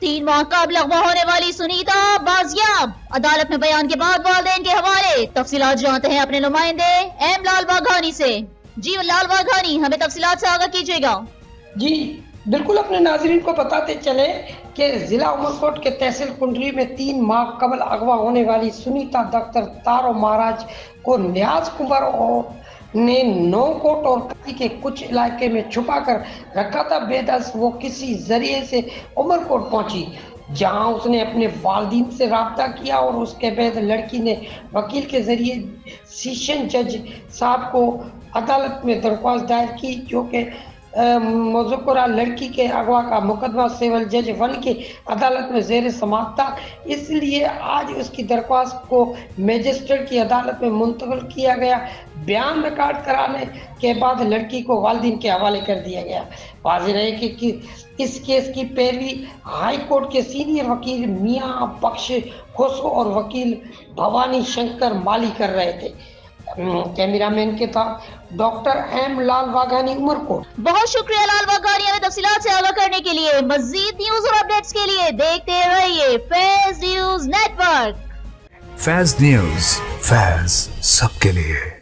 3 माह कबल अगवा होने वाली सुनीता बाजियाब, अदालत में बयान के बाद वालिदैन के हवाले। तफसीलात जानते हैं अपने नुमाइंदे एम लाल वाघानी से। जी लाल वाघानी, हमें तफसीलात से आगाह कीजिएगा। जी बिल्कुल, अपने नाजरीन को बताते चले कि जिला उमरकोट के तहसील कुंडली में 3 माह कबल अगवा होने वाली सुनीता दफ्तर तारो महाराज को न्याज कुमार ने नौकोट और कड़ी के कुछ इलाके में छुपा कर रखा था। बेदस वो किसी जरिए से उमरकोट पहुंची, जहां उसने अपने वालिदैन से राब्ता किया और उसके बाद लड़की ने वकील के जरिए सेशन जज साहब को अदालत में दरख्वास्त दायर की, जो कि मुज़क्कुरा लड़की के अगवा का मुकदमा सिविल जज 1 की अदालत में ज़ेर समाअत था। इसलिए आज उसकी दरख्वास्त को मजिस्ट्रेट की अदालत में मुंतकिल किया गया। बयान रिकॉर्ड कराने के बाद लड़की को वालिदैन के हवाले कर दिया गया। वाज़ेह रहे कि इस केस की पैरवी हाई कोर्ट के सीनियर वकील मियां बख्श खुसरो और वकील भवानी शंकर माली कर रहे थे। कैमरामैन के साथ डॉक्टर एम लाल वाघानी, उमरकोट। बहुत शुक्रिया लाल वाघानी, हमें तफसीलात से आगाह करने के लिए। मजीद न्यूज और अपडेट्स के लिए देखते रहिए Faiz news network. Faiz news, Faiz सबके लिए।